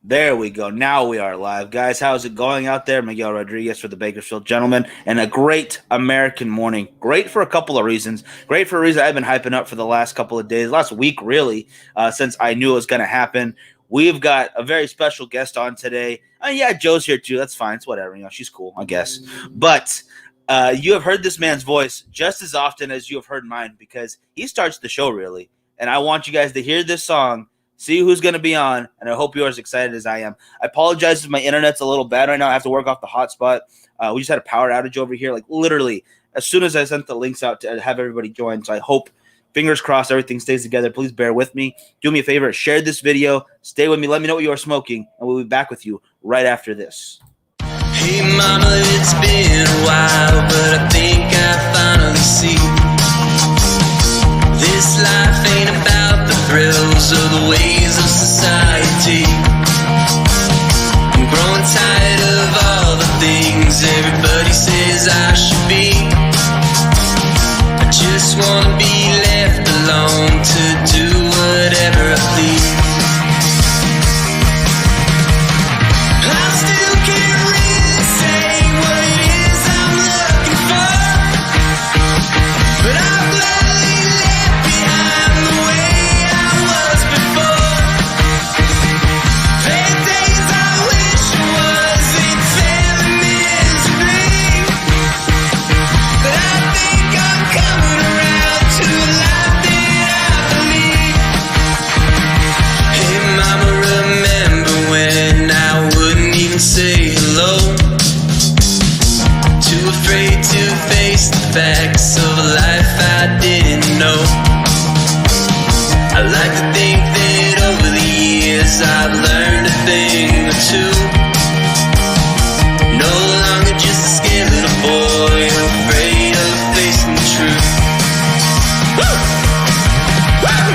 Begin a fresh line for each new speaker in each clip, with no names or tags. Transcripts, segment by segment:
There we go. Now we are live. Guys, how's it going out there? Miguel Rodriguez for the Bakersfield Gentlemen, and a great American morning. Great for a couple of reasons. Great for a reason I've been hyping up for the last couple of days, last week really, since I knew it was going to happen. We've got a very special guest on today. Yeah, Joe's here too. That's fine. It's whatever. She's cool, I guess. But you have heard this man's voice just as often as you have heard mine because he starts the show really. And I want you guys to hear this song, see who's going to be on, and I hope you're as excited as I am. I apologize if my internet's a little bad right now. I have to work off the hotspot. We just had a power outage over here, like literally as soon as I sent the links out to have everybody join. So I hope, fingers crossed, everything stays together. Please bear with me. Do me a favor, share this video, stay with me, let me know what you are smoking, and we'll be back with you right after this.
Hey mama, it's been a while, but I think I finally see this life ain't about the thrills or the ways of society. I'm growing tired of all the things everybody says I should be. I just wanna be left alone to do whatever I please. I still can't really say what it is I'm looking for, but I'm gladly left behind the way I was before. There are days I wish I wasn't failing misery, but I think I'm coming around to a life that I believe. Hey mama, remember when I wouldn't even say hello? Too afraid to face the facts of a life I didn't know. I like to think that over the years I've learned a thing or two. No longer just a scared little boy afraid of facing the truth. Woo! Woo!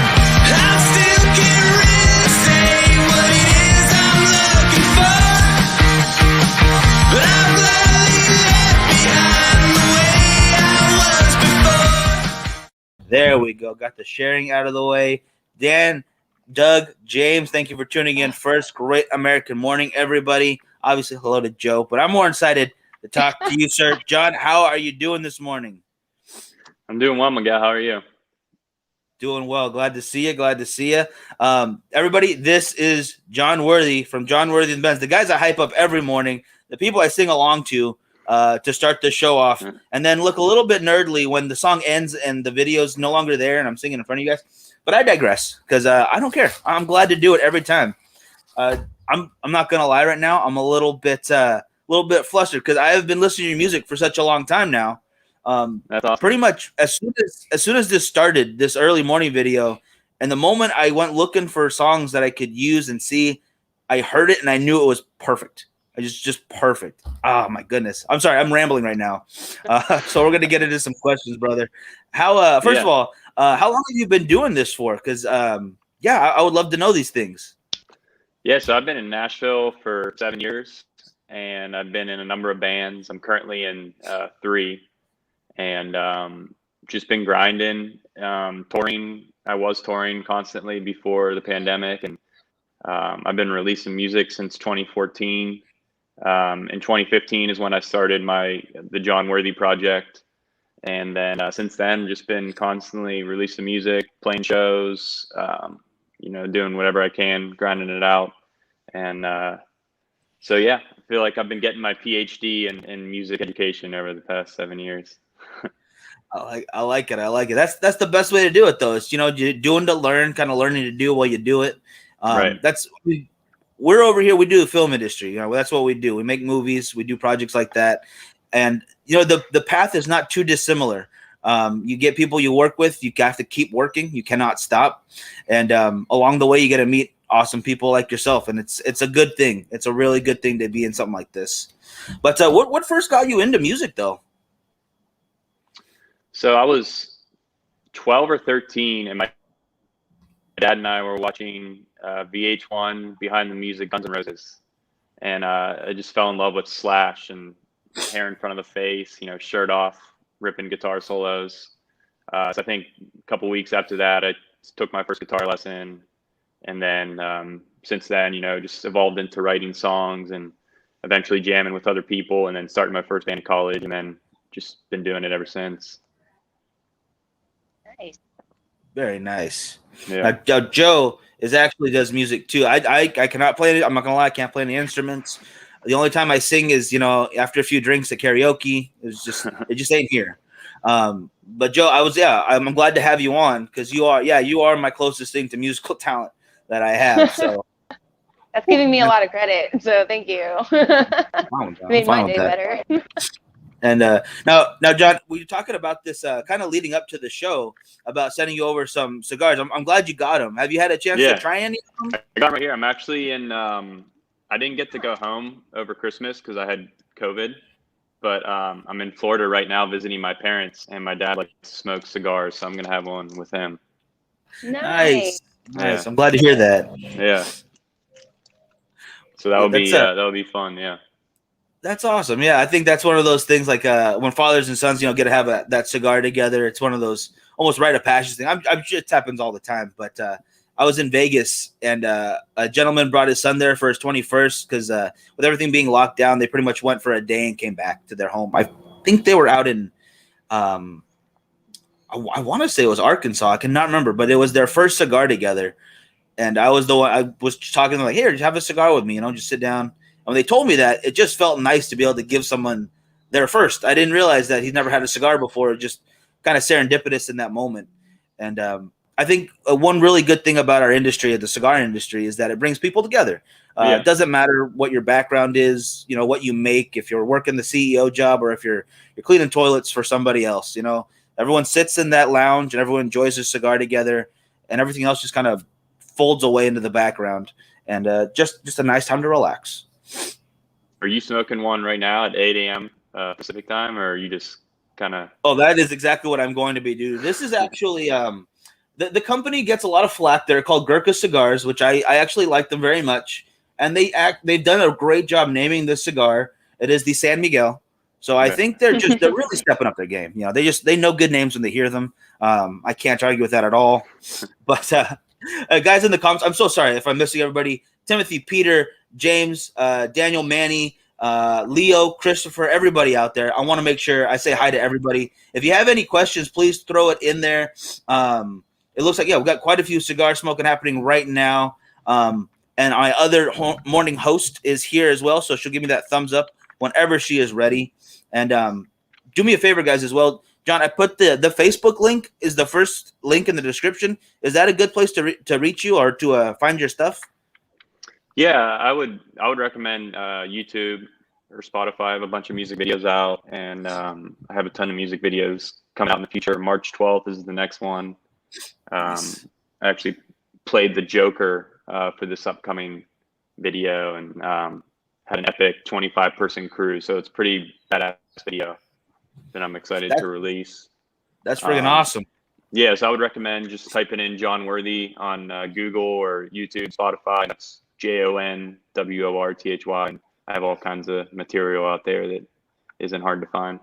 I still can't really say what it is I'm looking for, but I'm gladly left behind the way I was before.
There we go. Got the sharing out of the way. Dan, Doug, James, thank you for tuning in first. Great American morning, everybody. Obviously, hello to Joe, but I'm more excited to talk to you, sir. John, how are you doing this morning?
I'm doing well, Miguel. How are you?
Doing well. Glad to see you. Glad to see you. Everybody, this is John Worthy from John Worthy and Benz, the guys I hype up every morning, the people I sing along to start the show off, and then look a little bit nerdly when the song ends and the video's no longer there and I'm singing in front of you guys. But I digress because I don't care. I'm glad to do it every time. I'm not gonna lie right now. I'm a little bit flustered because I have been listening to your music for such a long time now.
That's awesome.
Pretty much as soon as this started, this early morning video, and the moment I went looking for songs that I could use and see, I heard it and I knew it was perfect. Just perfect. Oh my goodness. I'm sorry, I'm rambling right now. So we're gonna get into some questions, brother. How first of all, how long have you been doing this for? Because I would love to know these things.
Yeah, so I've been in Nashville for 7 years, and I've been in a number of bands. I'm currently in 3, and just been grinding, touring. I was touring constantly before the pandemic, and I've been releasing music since 2014. In 2015 is when I started the John Worthy project. And then since then, just been constantly releasing music, playing shows, doing whatever I can, grinding it out. And so, yeah, I feel like I've been getting my PhD in music education over the past 7 years.
I like it. I like it. That's the best way to do it, though. It's, you're doing to learn, kind of learning to do while you do it.
Right.
We're over here. We do the film industry. That's what we do. We make movies. We do projects like that. And, the path is not too dissimilar. You get people you work with. You have to keep working. You cannot stop. And along the way, you get to meet awesome people like yourself. And it's a good thing. It's a really good thing to be in something like this. But what first got you into music, though?
So I was 12 or 13, and my dad and I were watching VH1 Behind the Music, Guns N' Roses. And I just fell in love with Slash and hair in front of the face, shirt off, ripping guitar solos. So I think a couple weeks after that, I took my first guitar lesson, And then since then, just evolved into writing songs and eventually jamming with other people, and then starting my first band in college, and then just been doing it ever since.
Nice.
Very nice.
Yeah.
Now, Joe does music too. I cannot play it. I'm not gonna lie, I can't play any instruments. The only time I sing is after a few drinks at karaoke. It just ain't here. But Joe, I'm glad to have you on because you are my closest thing to musical talent that I have. So
That's giving me a lot of credit. So thank you. Made my day better.
And now, John, we were talking about this kind of leading up to the show about sending you over some cigars. I'm glad you got them. Have you had a chance to try any of them?
I got them right here. I'm actually in. I didn't get to go home over Christmas because I had COVID, but I'm in Florida right now visiting my parents, and my dad likes to smoke cigars, so I'm gonna have one with him.
Nice.
Yeah. I'm glad to hear that.
Yeah. So that'll be fun. Yeah.
That's awesome. Yeah, I think that's one of those things like when fathers and sons, get to have that cigar together. It's one of those almost rite of passage thing. I'm sure it happens all the time, but I was in Vegas and a gentleman brought his son there for his 21st because with everything being locked down, they pretty much went for a day and came back to their home. I think they were out in, I want to say it was Arkansas. I cannot remember, but it was their first cigar together. And I was the one, I was talking to them like, here, have a cigar with me, just sit down. And when they told me that, it just felt nice to be able to give someone their first. I didn't realize that he'd never had a cigar before. It just kind of serendipitous in that moment. And I think one really good thing about our industry, the cigar industry, is that it brings people together. It doesn't matter what your background is, what you make, if you're working the CEO job or if you're cleaning toilets for somebody else. Everyone sits in that lounge and everyone enjoys a cigar together, and everything else just kind of folds away into the background. And just a nice time to relax.
Are you smoking one right now at 8 a.m. Pacific time, or are you just kind of?
Oh, that is exactly what I'm going to be doing. This is actually the company gets a lot of flack. They're called Gurkha Cigars, which I actually like them very much, and they've done a great job naming this cigar. It is the San Miguel. So I think they're really stepping up their game. They know good names when they hear them. I can't argue with that at all. But guys in the comments, I'm so sorry if I'm missing everybody. Timothy, Peter, James, Daniel, Manny, Leo, Christopher, everybody out there. I want to make sure I say hi to everybody. If you have any questions, please throw it in there. It looks like, we've got quite a few cigar smoking happening right now. And my other morning host is here as well, so she'll give me that thumbs up whenever she is ready. And do me a favor, guys, as well. John, I put the Facebook link is the first link in the description. Is that a good place to reach you or to find your stuff?
Yeah, I would recommend YouTube or Spotify. I have a bunch of music videos out, and I have a ton of music videos coming out in the future. March 12th is the next one.
Nice.
I actually played the Joker for this upcoming video, and had an epic 25-person crew. So it's pretty badass video that I'm excited to release. That's
freaking awesome.
Yeah, so I would recommend just typing in John Worthy on Google or YouTube, Spotify. That's JONWORTHY. I have all kinds of material out there that isn't hard to find.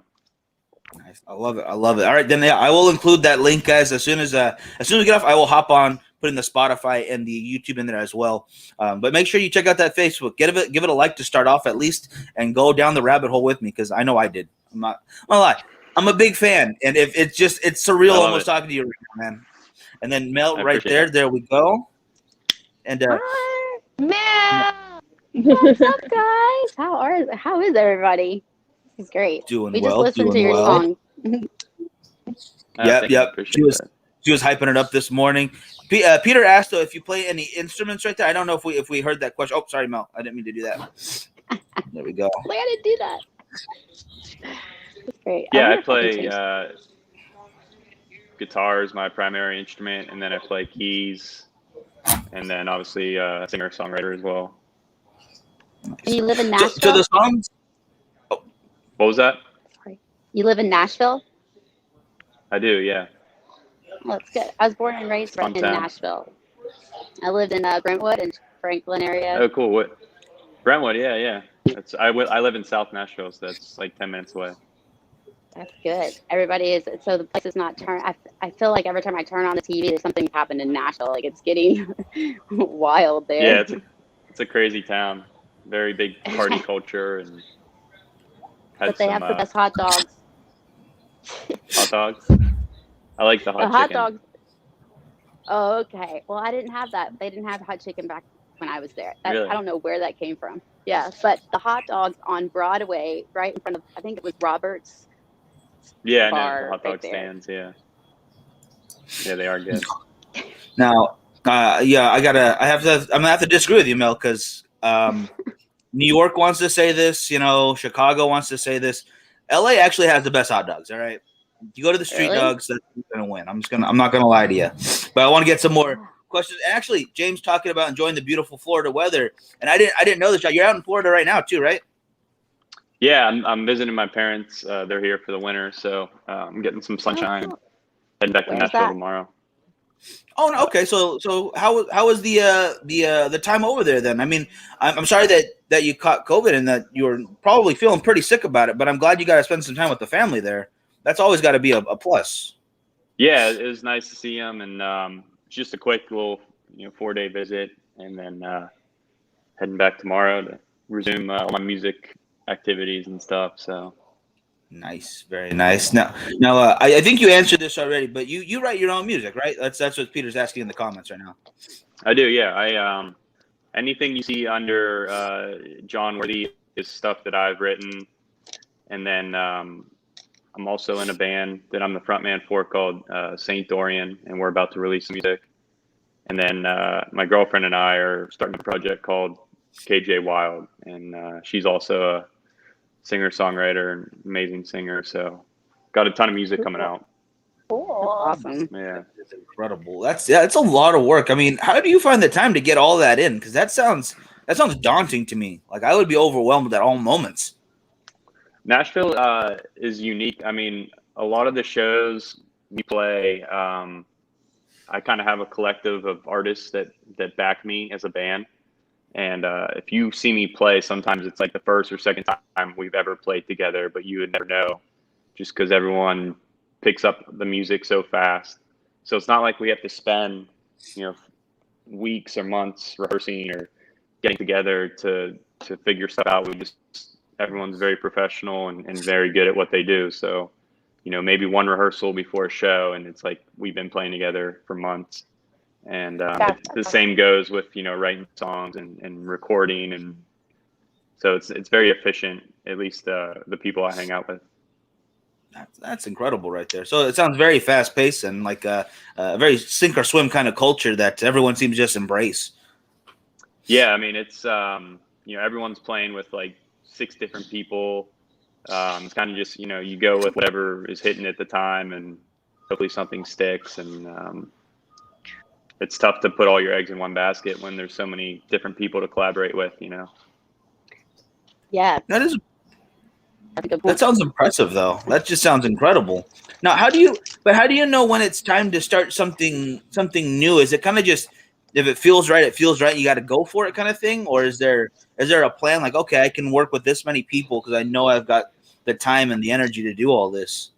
Nice. I love it. All right, then I will include that link, guys. As soon as we get off, I will hop on, put in the Spotify and the YouTube in there as well. But make sure you check out that Facebook. Give it a like to start off at least, and go down the rabbit hole with me because I know I did. I'm not gonna lie. I'm a big fan, and if it's surreal almost talking to you right now, man. And then Mel right there. It. There we go. And
hi, Mel. What's up, guys? How is everybody? This is great.
Doing
we
well.
Just listened to your song.
Yep. She was hyping it up this morning. Peter asked though if you play any instruments right there. I don't know if we heard that question. Oh, sorry, Mel. I didn't mean to do that. There we go.
Like I didn't do that. That's great.
Yeah, I play guitar is my primary instrument, and then I play keys, and then obviously singer songwriter as well.
And you live in Nashville?
So the songs.
Oh. What was that?
Sorry. You live in Nashville?
I do, yeah.
Well, that's good. I was born and raised in Nashville. I lived in Brentwood and Franklin area.
Oh, cool. What? Brentwood, yeah. I live in South Nashville, so that's like 10 minutes away.
That's good. Everybody is so the place is not turn. I feel like every time I turn on the TV, there's something happened in Nashville. Like it's getting wild there.
Yeah, it's a crazy town. Very big party culture and had
But they
some
have the best hot dogs.
hot dogs. I like the
The
hot
hot
chicken.
dogs. Oh, okay. Well, I didn't have that. They didn't have hot chicken back when I was there.
Really?
I don't know where that came from. Yeah, but the hot dogs on Broadway, right in front of, I think it was Robert's
Yeah, I know
bar
the hot
right
dog
there.
stands. Yeah, yeah, they are good.
Now, yeah, I'm gonna have to disagree with you, Mel, because New York wants to say this, you know, Chicago wants to say this. LA actually has the best hot dogs. All right, you go to the street
Really?
dogs, that's who's gonna win. I'm not gonna lie to you, but I want to get some more questions. And actually, James talking about enjoying the beautiful Florida weather, and I didn't know this. You're out in Florida right now too, right?
Yeah, I'm visiting my parents. They're here for the winter, so I'm getting some sunshine. Heading back to
Where's
Nashville
that?
tomorrow.
Oh, no, okay. So how was the time over there then? I mean, I'm sorry that you caught COVID and that you were probably feeling pretty sick about it, but I'm glad you got to spend some time with the family there. That's always got to be a plus.
Yeah, it was nice to see them, and just a quick little 4-day visit, and then heading back tomorrow to resume all my music activities and stuff. So
Nice, very nice. Now, I think you answered this already, but you write your own music, right? That's what Peter's asking in the comments right now.
I do. Yeah, I anything you see under John Worthy is stuff that I've written, and then I'm also in a band that I'm the frontman for called Saint Dorian, and we're about to release some music. And then my girlfriend and I are starting a project called KJ Wild, and she's also a singer-songwriter and amazing singer. So got a ton of music coming out.
Cool. Awesome.
Yeah.
It's incredible. It's a lot of work. I mean, how do you find the time to get all that in? Because that sounds daunting to me. Like I would be overwhelmed at all moments.
Nashville is unique. I mean, a lot of the shows we play, I kind of have a collective of artists that back me as a band. And if you see me play, sometimes it's like the first or second time we've ever played together, but you would never know just because everyone picks up the music so fast. So it's not like we have to spend, weeks or months rehearsing or getting together to figure stuff out. Everyone's very professional and very good at what they do. So, maybe one rehearsal before a show, and it's like we've been playing together for months. And the same goes with writing songs and recording, and so it's very efficient. At least the people I hang out with.
That's incredible right there. So it sounds very fast paced and like a very sink or swim kind of culture that everyone seems to just embrace.
Yeah, I mean it's everyone's playing with like 6 different people. It's kind of just you go with whatever is hitting at the time, and hopefully something sticks. And it's tough to put all your eggs in one basket when there's so many different people to collaborate with.
Yeah.
That's a good point. That sounds impressive, though. That just sounds incredible. Now, how do you know when it's time to start something new? Is it kind of just if it feels right, you got to go for it kind of thing? Or is there a plan like, okay, I can work with this many people because I know I've got the time and the energy to do all this?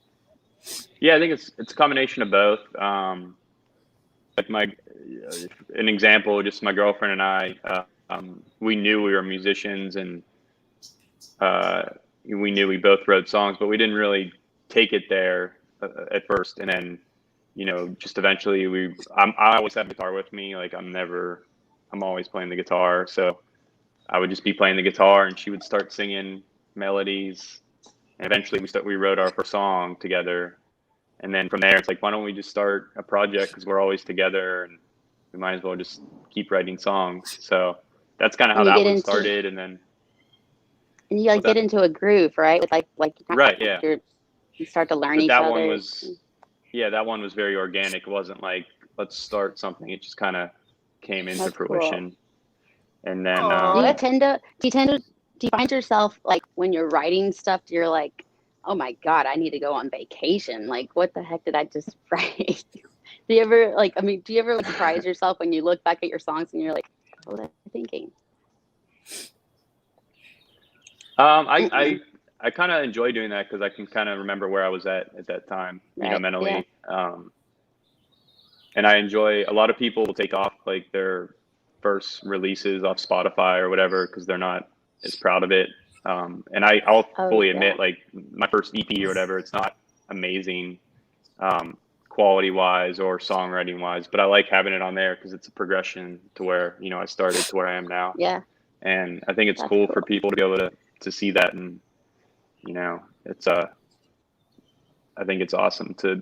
Yeah, I think it's a combination of both. Like an example, just my girlfriend and I, we knew we were musicians, and we knew we both wrote songs, but we didn't really take it there at first. And then, just eventually I always have guitar with me. Like I'm always playing the guitar. So I would just be playing the guitar and she would start singing melodies. And eventually we wrote our first song together. And then from there, it's like, why don't we just start a project? Because we're always together and we might as well just keep writing songs. So that's kind of how that one started. And then.
And you get into a groove, right? With like
right, yeah.
You start to learn each other.
That one was very organic. It wasn't like let's start something. It just kind of came into fruition. Cool. And then
do you find yourself like when you're writing stuff, you're like, oh my God, I need to go on vacation. Like, what the heck did I just write? Do you ever surprise yourself when you look back at your songs and you're like, what was I thinking?
I I kind of enjoy doing that because I can kind of remember where I was at that time, you know,
Right,
mentally. And I enjoy, a lot of people will take off like their first releases off Spotify or whatever because they're not as proud of it. And I'll
Oh,
fully
yeah.
admit, like my first EP or whatever, it's not amazing quality wise or songwriting wise, but I like having it on there because it's a progression to where, you know, I started to where I am now.
Yeah.
And I think it's
That's
cool
cool.
for people to be able to see that. And, you know, it's I think it's awesome to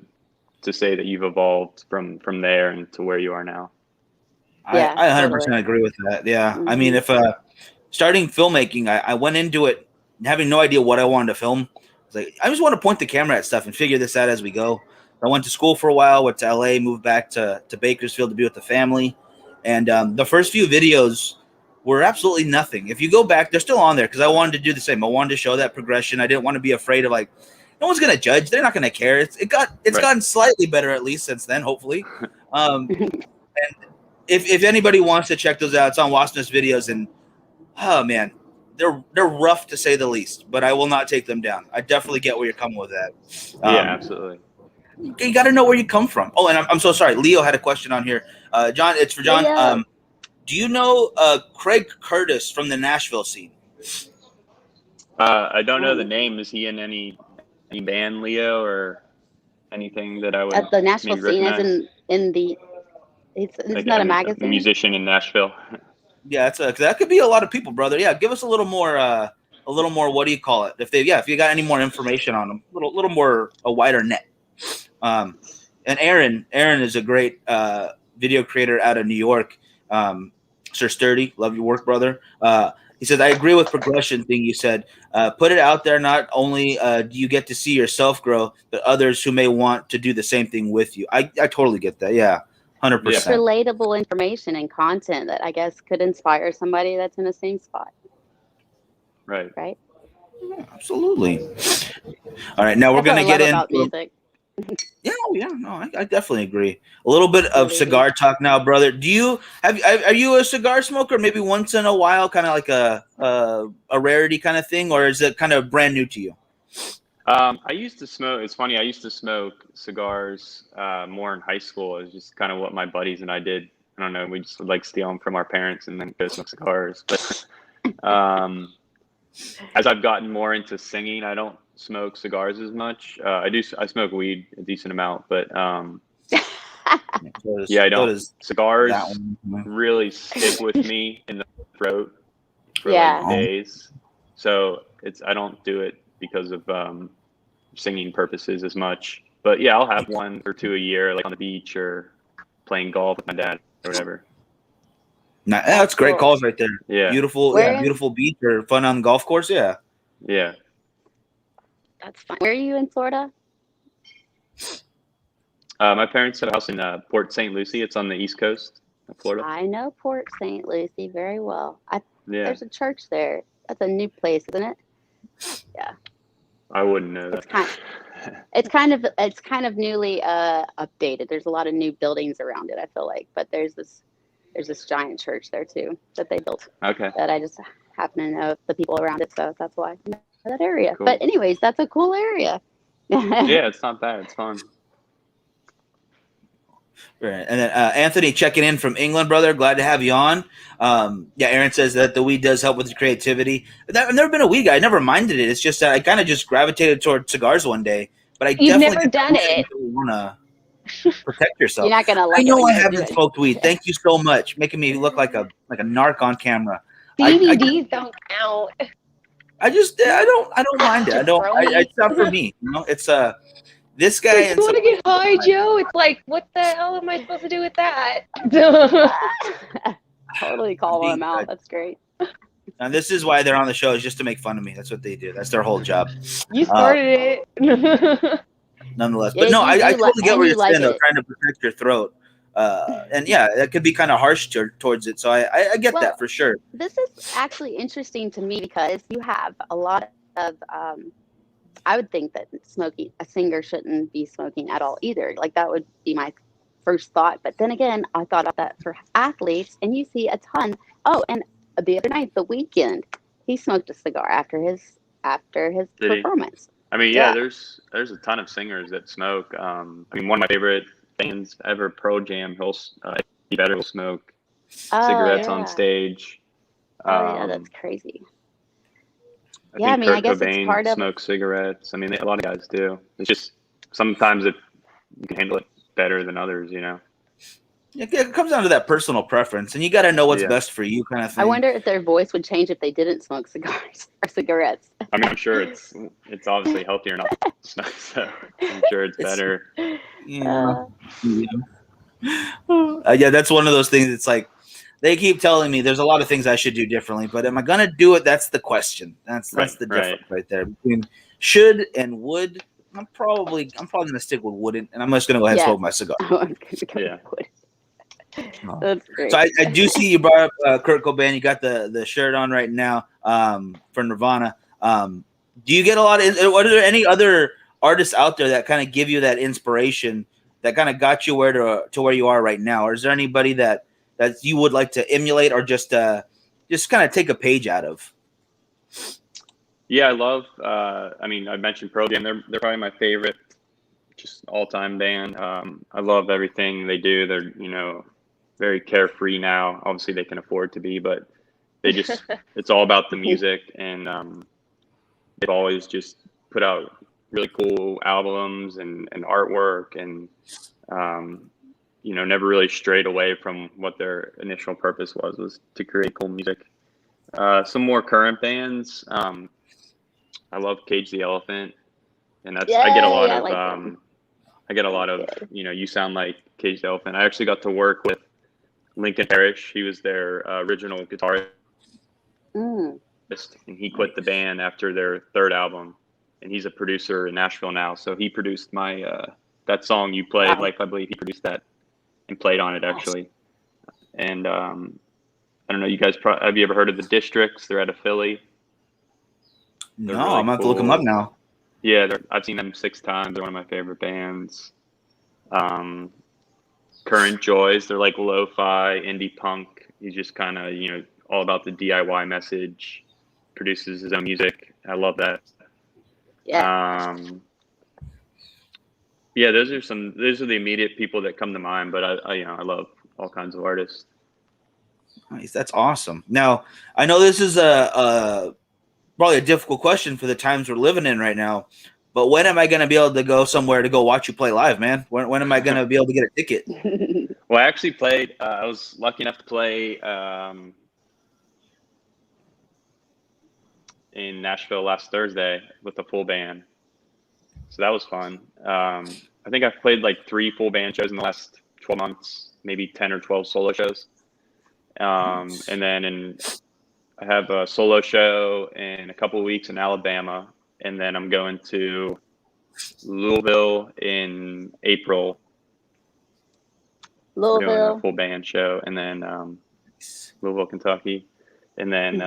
say that you've evolved from there and to where you are now.
Yeah,
I 100%
totally.
agree with that. Yeah. I mean,
Mhm.
if starting filmmaking, I went into it having no idea what I wanted to film. I was like, I just want to point the camera at stuff and figure this out as we go. I went to school for a while, went to LA, moved back to Bakersfield to be with the family. And the first few videos were absolutely nothing. If you go back, they're still on there because I wanted to do the same. I wanted to show that progression. I didn't want to be afraid of like, no one's gonna judge. They're not gonna care. It's
Right.
gotten slightly better at least since then, hopefully. And if anybody wants to check those out, it's on Wasness Videos, and oh man, they're rough to say the least. But I will not take them down. I definitely get where you're coming with that.
Yeah, absolutely.
You got to know where you come from. Oh, and I'm so sorry. Leo had a question on here. John, it's for John.
Leo.
Do you know Craig Curtis from the Nashville scene?
I don't know the name. Is he in any band, Leo, or anything that I would
At the Nashville
maybe
scene, as
recognize?
in the, it's
Like
not a
a
magazine.
musician in Nashville.
Yeah, that could be a lot of people, brother. Yeah, give us a little more. What do you call it? If you got any more information on them, little more a wider net. And Aaron is a great video creator out of New York. Sir Sturdy, love your work, brother. He says, I agree with progression thing you said. Put it out there. Not only do you get to see yourself grow, but others who may want to do the same thing with you. I totally get that. Yeah, 100%.
It's relatable information and content that I guess could inspire somebody that's in the same spot.
Right.
Right.
Yeah, absolutely. All right, now we're
That's what
gonna
I
get
love about
into.
music.
I definitely agree. A little bit of cigar talk now, brother. Do you are you a cigar smoker? Maybe once in a while, kind of like a rarity kind of thing, or is it kind of brand new to you?
I used to smoke. It's funny. I used to smoke cigars more in high school. It was just kind of what my buddies and I did. I don't know. We just would like steal them from our parents and then go smoke cigars. But as I've gotten more into singing, I don't smoke cigars as much. I smoke weed a decent amount, but yeah, I don't. Cigars really stick with me in the throat for like days. So I don't do it because of singing purposes as much. But yeah, I'll have one or two a year, like on the beach or playing golf with my dad or whatever.
Nah, that's great calls right there.
Yeah.
Beautiful beach or fun on the golf course. Yeah.
Yeah.
That's fun. Where are you in Florida?
My parents have a house in Port St. Lucie. It's on the East Coast of Florida.
I know Port St. Lucie very well.
Yeah.
There's a church there. That's a new place, isn't it? Yeah.
I wouldn't know that.
It's kind of newly updated. There's a lot of new buildings around it, I feel like, but there's this giant church there too that they built.
Okay.
That I just happen to know the people around it, so that's why I know that area.
Cool.
But anyways, that's a cool area.
Yeah, it's not bad. It's fun.
Right. And then Anthony checking in from England, brother. Glad to have you on. Yeah, Aaron says that the weed does help with the creativity. I've never been a weed guy. I never minded it. It's just that I kind of just gravitated toward cigars one day. But
You've never done it.
You want to protect yourself.
You're not gonna like
I know
it
I haven't smoked weed. Thank you so much, making me look like a narc on camera.
DVDs don't count.
I don't mind it. It's not for me. You know, it's this guy.
You want to get high, Joe? It's like, what the hell am I supposed to do with that?
Totally call them out. That's great.
And this is why they're on the show, is just to make fun of me. That's what they do. That's their whole job.
You started it.
Nonetheless,
Yeah,
but no, I totally get where you're
like
saying, though, trying to protect your throat. And yeah, that could be kind of harsh towards it. So I get that for sure.
This is actually interesting to me because you have a lot of, I would think that a singer shouldn't be smoking at all either. Like that would be my first thought. But then again, I thought of that for athletes, and you see a ton. Oh, and the other night, The Weeknd, he smoked a cigar after his after his
Did he?
performance.
I mean,
Yeah.
there's a ton of singers that smoke. I mean, one of my favorite bands ever, Pearl Jam. Eddie Vedder will smoke
Oh,
cigarettes
yeah.
on stage.
Oh, yeah, that's crazy.
I
Yeah, I
think
mean, I
Kurt
guess it's
Cobain
part of.
smokes cigarettes. I mean, a lot of guys do. It's just sometimes you can handle it better than others, you know?
It comes down to that personal preference, and you got to know what's
Yeah.
best for you, kind of thing.
I wonder if their voice would change if they didn't smoke cigars or cigarettes.
I mean, I'm sure it's obviously healthier not to smoke, so I'm sure it's better.
Yeah. Yeah, that's one of those things. It's like they keep telling me there's a lot of things I should do differently, but am I gonna do it? That's the question. That's
Right,
the difference right there between should and would. I'm probably gonna stick with wouldn't, and I'm just gonna go ahead and
Yeah.
smoke my cigar.
Yeah.
That's great.
So I do see you brought up Kurt Cobain. You got the shirt on right now for Nirvana. Do you get a lot of? Are there any other artists out there that kind of give you that inspiration that kind of got you to where you are right now, or is there anybody that you would like to emulate or just kind of take a page out of?
Yeah, I love. I mean, I mentioned Pearl Jam. They're probably my favorite, just all-time band. I love everything they do. They're very carefree now. Obviously, they can afford to be, but they just it's all about the music, and they've always just put out really cool albums and artwork, and never really strayed away from what their initial purpose was to create cool music. Some more current bands. I love Cage the Elephant, and I get a lot of I get a lot of you sound like Cage the Elephant. I actually got to work with Lincoln Parrish. He was their original guitarist, and he quit the band after their third album, and he's a producer in Nashville now. So he produced my that song you played.
Wow.
Like, I believe he produced that and played on it actually. And I don't know, you guys have you ever heard of the Districts? They're out of Philly.
No,
really
I'm gonna have to look them up now.
Yeah, I've seen them 6 times. They're one of my favorite bands. Current Joys, they're like lo-fi indie punk. He's just kind of all about the DIY message. Produces his own music. I love that.
Yeah.
Yeah, those are the immediate people that come to mind. But I love all kinds of artists.
Nice, that's awesome. Now I know this is probably a difficult question for the times we're living in right now, but when am I going to be able to go somewhere to go watch you play live, man? When am I going to be able to get a ticket?
Well, I actually played. I was lucky enough to play in Nashville last Thursday with a full band, so that was fun. I think I've played like 3 full band shows in the last 12 months, maybe 10 or 12 solo shows, and then I have a solo show in a couple of weeks in Alabama, and then I'm going to Louisville in April. We're doing a full band show, and then Louisville, Kentucky, and then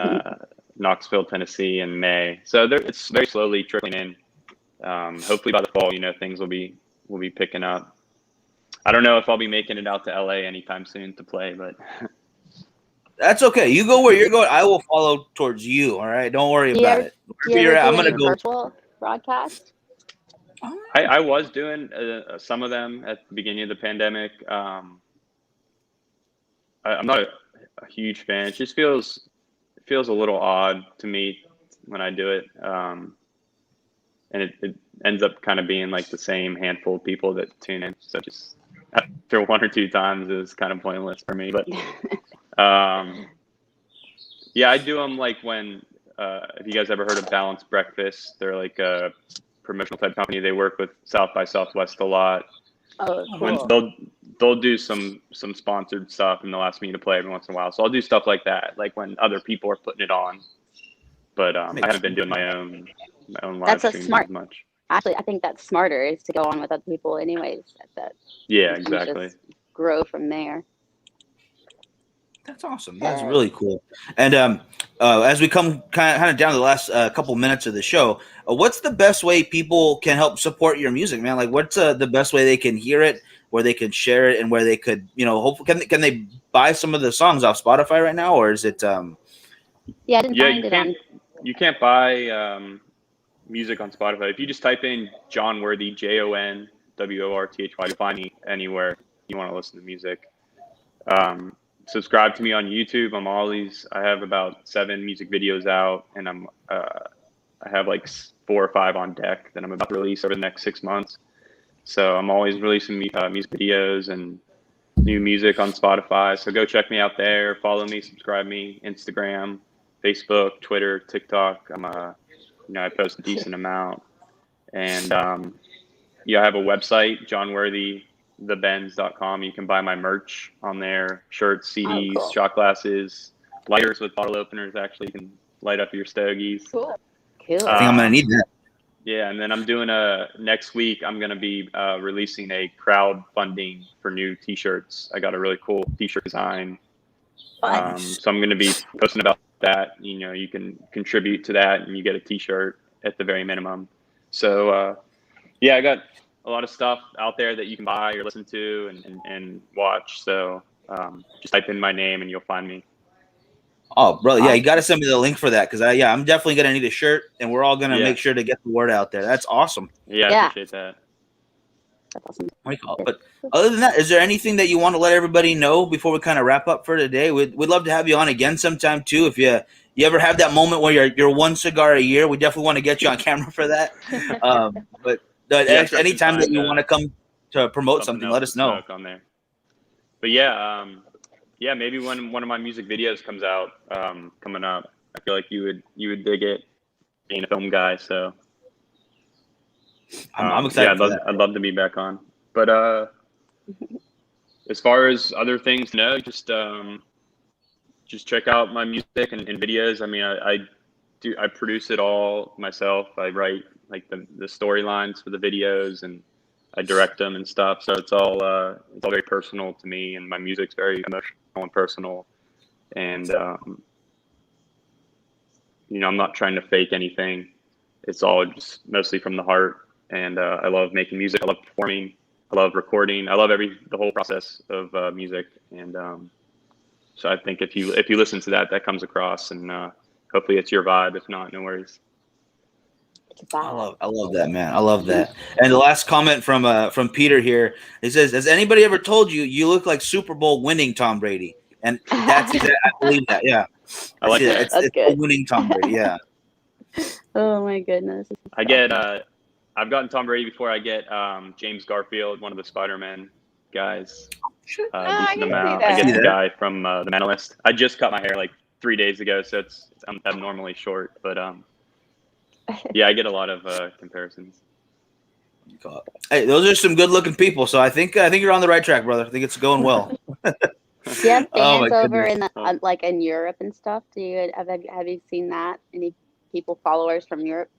Knoxville, Tennessee in May. So it's very slowly trickling in. Hopefully by the fall, things will be picking up. I don't know if I'll be making it out to LA anytime soon to play, but
that's okay. You go where you're going. I will follow towards you. All right, don't worry about it.
I'm gonna go virtual broadcast.
I was doing some of them at the beginning of the pandemic. I'm not a huge fan. It just feels a little odd to me when I do it, and it ends up kind of being like the same handful of people that tune in. So just after 1 or 2 times, it was kind of pointless for me. But yeah, I do them like when. Have you guys ever heard of Balanced Breakfast? They're like a promotional type company. They work with South by Southwest a lot.
Oh, cool.
When they'll do some sponsored stuff, and they'll ask me to play every once in a while. So I'll do stuff like that, like when other people are putting it on. But I haven't been doing my own live streams as much.
Actually, I think that's smarter, is to go on with other people anyways.
Yeah, exactly.
Just grow from there.
That's awesome. That's really cool. And as we come kind of down to the last couple minutes of the show, what's the best way people can help support your music, man? Like, what's the best way they can hear it, where they can share it, and where they could, hopefully, can they buy some of the songs off Spotify right now, or is it?
Yeah, I didn't find it on.
you can't buy music on Spotify. If you just type in John Worthy, JONWORTHY, you'll find me anywhere you want to listen to music. Subscribe to me on YouTube. I have about 7 music videos out, and I have like 4 or 5 on deck that I'm about to release over the next 6 months. So I'm always releasing music videos and new music on Spotify. So go check me out there. Follow me, subscribe me, Instagram, Facebook, Twitter, TikTok. I post a decent amount. And I have a website, johnworthythebends.com. You can buy my merch on there, shirts, CDs,
cool.
shot glasses, lighters with bottle openers. Actually, you can light up your stogies.
Cool.
I think I'm gonna need that.
Yeah, and then I'm doing next week. I'm gonna be releasing a crowdfunding for new T-shirts. I got a really cool T-shirt design, so I'm gonna be posting about that. You can contribute to that, and you get a T-shirt at the very minimum. So I got a lot of stuff out there that you can buy or listen to and watch. So just type in my name, and you'll find me.
Oh, brother, yeah, you got to send me the link for that because I'm definitely gonna need a shirt, and we're all gonna make sure to get the word out there. That's awesome.
Yeah, I appreciate that.
That's awesome.
But other than that, is there anything that you want to let everybody know before we kind of wrap up for today? We'd love to have you on again sometime too. If you ever have that moment where you're one cigar a year, we definitely want to get you on camera for that. But anytime that you want to come to promote something, let us know.
On there. But maybe when one of my music videos comes out coming up, I feel like you would dig it, being a film guy. So
I'm excited.
I'd love to be back on. But as far as other things, just check out my music and videos. I mean, I produce it all myself. I write like the storylines for the videos, and I direct them and stuff. So it's all very personal to me, and my music's very emotional and personal. And I'm not trying to fake anything. It's all just mostly from the heart. And I love making music. I love performing. I love recording. I love the whole process of music. And so I think if you listen to that comes across, and hopefully it's your vibe. If not, no worries.
I love that, man. I love that. And the last comment from Peter here, he says, "Has anybody ever told you look like Super Bowl winning Tom Brady?" And that's I believe that. Yeah,
I like that.
That's good.
Winning Tom Brady. Yeah.
Oh my goodness.
I get. I've gotten Tom Brady before. I get James Garfield, one of the Spider-Man guys.
I
Decent
can
amount.
see
I get
that.
the guy from The Mentalist. I just cut my hair like 3 days ago, so I'm abnormally short. But yeah, I get a lot of comparisons.
Hey, those are some good-looking people. So I think you're on the right track, brother. I think it's going well.
Do you have
Oh, my
fans over in
goodness.
like in Europe and stuff? Do you have you seen that? Any followers from Europe?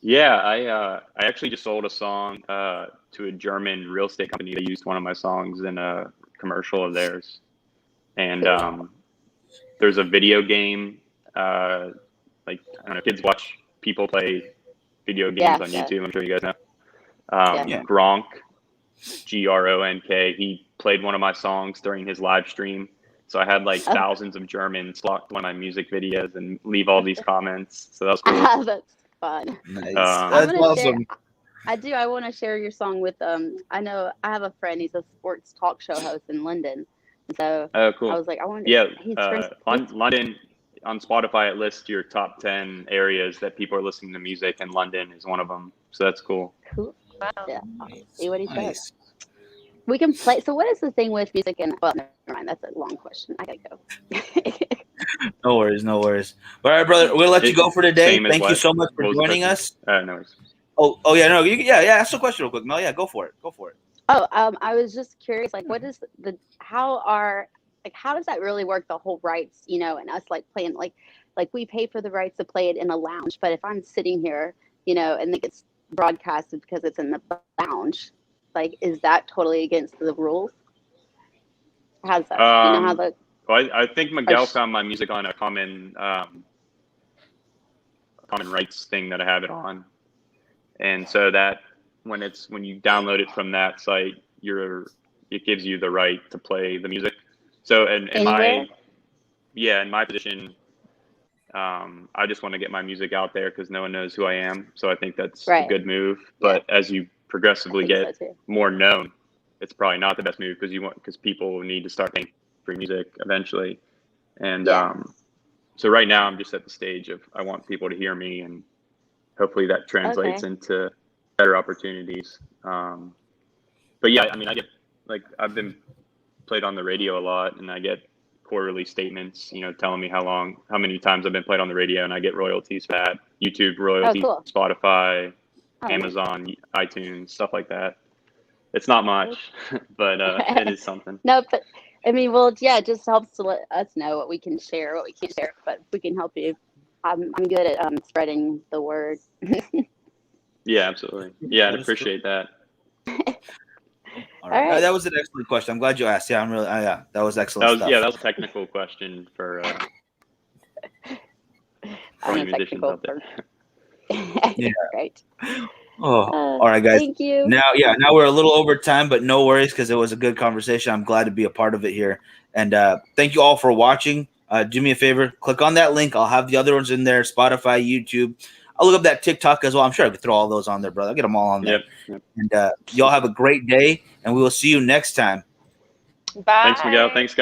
Yeah, I actually just sold a song to a German real estate company. They used one of my songs in a commercial of theirs. And there's a video game, like, I don't know, kids watch people play video games on YouTube. I'm sure you guys know. Gronk, Gronk, he played one of my songs during his live stream. So I had like thousands of Germans flock to one of my music videos and leave all these comments. So that was cool.
That's fun.
Nice.
I'm
That's
gonna
awesome.
I want to share your song with I know I have a friend. He's a sports talk show host in London. So
Oh, cool.
I was like, I want to.
Yeah,
He's friends.
London, on Spotify, it lists your top 10 areas that people are listening to music, and London is one of them. So that's cool.
Cool.
Wow.
Yeah. See what he says.
Nice.
We can play. So what is the thing with music and? Well, never mind. That's a long question. I gotta go.
No worries. All right, brother. We'll let you go for today.
Same as
Thank you
what?
so much for
What was the
joining
question?
us.
No worries.
Oh yeah, no, ask the question real quick. No, yeah, go for it.
Oh, I was just curious. Like, what is how does that really work? The whole rights, and us like playing like we pay for the rights to play it in a lounge. But if I'm sitting here, and it gets broadcasted because it's in the lounge, like, is that totally against the rules? How's that? How the
Well, I think Miguel found my music on a common rights thing that I have it on, and so that when you download it from that site, it gives you the right to play the music. So in my position, I just want to get my music out there because no one knows who I am. So I think that's a
Right.
good move. But as you progressively
I
get
think so too.
more known, it's probably not the best move because people need to start paying for music eventually. And
Yeah.
so right now I'm just at the stage of I want people to hear me, and hopefully that translates
Okay.
into better opportunities. But yeah, I mean, I've been played on the radio a lot, and I get quarterly statements, telling me how many times I've been played on the radio, and I get royalties for that. YouTube royalties,
cool.
Spotify,
Oh, nice.
Amazon, iTunes, stuff like that. It's not much, but it is something.
No, but I mean, well, yeah, it just helps to let us know what we can share, what we can't share. But if we can help you, I'm good at spreading the word.
Yeah, absolutely. Yeah, I'd
That is cool.
appreciate that.
All right.
All right.
That was an excellent question. I'm glad you asked. Yeah, I'm really. Yeah, that was excellent stuff.
That was a technical question for
I'm a
musicians
technical
out there.
person.
Yeah.
Right.
Oh, all right, guys.
Thank you.
Now we're a little over time, but no worries because it was a good conversation. I'm glad to be a part of it here. And thank you all for watching. Do me a favor, click on that link. I'll have the other ones in there, Spotify, YouTube. I'll look up that TikTok as well. I'm sure I could throw all those on there, brother. I'll get them all on there.
Yep.
And y'all have a great day, and we will see you next time.
Bye.
Thanks, Miguel. Thanks, guys.